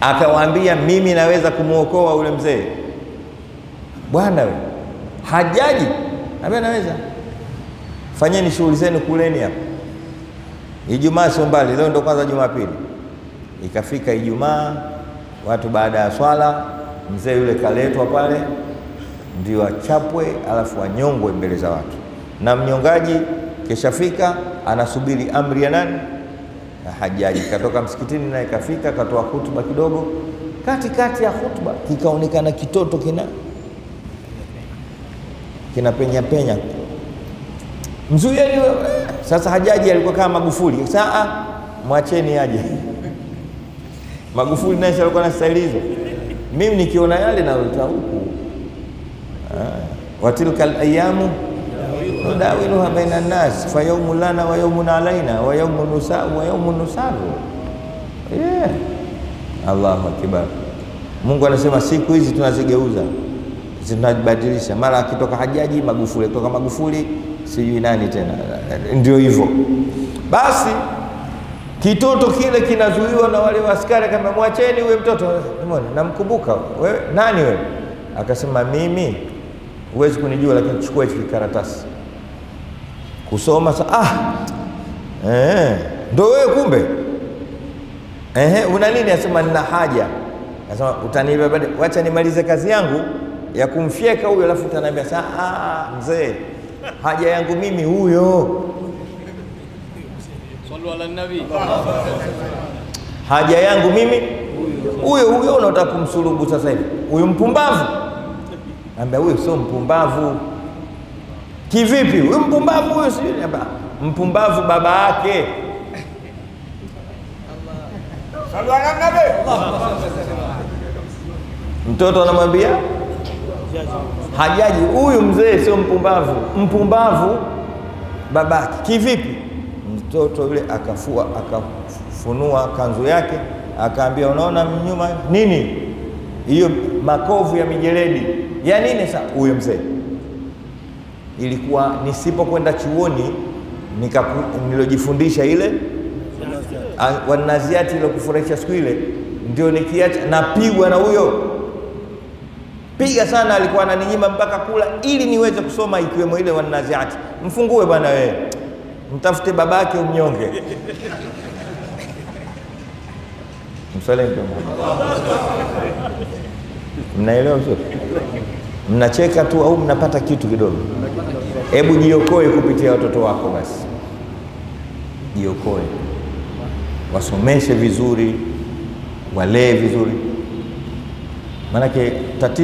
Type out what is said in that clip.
akawaambia mimi naweza kumuokoa ule mzee. Bwana wewe, Hajaji ambaye naweza, fanyeni shughuli zenu, kuleni hapa. Ijumaa sio mbali, leo ndo kwanza Jumapili. Ikafika Ijumaa, watu baada ya swala, mzee yule kaletwa pale ndio achapwe, alafu anyongwe mbele za watu, na mnyongaji keshafika anasubiri amri ya nani? Na Hajaji. Katoka msikitini naye kafika, katoa hutuba kidogo. Katikati ya hutuba kikaonekana kitoto kina penya mzuieni wewe. Sasa Hajaji alikuwa kama Magufuli, sasa mwacheni aje. Magufuli naye alikuwa na staili hizo. Mimi nikiona yale na huku watilkal ayamu nudawiluha baina nas fa yawmun lana wa yawmun alaina wa yawmun nusaru. Allahu akbar. Mungu anasema siku hizi tunazigeuza, zinabadilisha, mara akitoka Hajaji Magufuli, kutoka Magufuli sijui nani tena, ndio hivyo. Basi kitoto kile kinazuiwa na wale askari, kama mwacheni huyo mtoto. Umeona, namkumbuka wewe, nani wewe? Akasema mimi, huwezi kunijua, lakini chukua hicho karatasi kusoma. Ndio wewe kumbe, una nini? Asema nina haja. Asema utaniambia baadaye, wacha nimalize kazi yangu ya kumfyeka huyo, alafu utaniambia mzee, haja yangu mimi huyo. Sallu ala nabii. Haja yangu mimi huyo unataka kumsulubu sasa hivi. Huyo mpumbavu. Anambia huyo sio mpumbavu. Kivipi? Huyo mpumbavu huyo sio mpumbavu baba yake. Sallu ala nabii. Mtoto anamwambia Hajaji, huyu mzee sio mpumbavu, mpumbavu babake. Kivipi? Mtoto yule akafunua kanzu yake, akaambia unaona nyuma nini hiyo? Makovu ya mijeledi ya nini? Sasa huyo mzee, ilikuwa nisipokwenda chuoni nilojifundisha ile wanaziati ile kufurahisha siku ile, ndio nikiacha napigwa na huyo. Piga sana, alikuwa ananinyima mpaka kula ili niweze kusoma, ikiwemo ile wanaziati. Mfungue bwana wewe, mtafute babake umnyonge. Msalimu. Mnaelewa vizuri? Mnacheka tu au mnapata kitu kidogo? Hebu jiokoe kupitia watoto wako. Basi jiokoe, wasomeshe vizuri, walee vizuri, maanake tatizo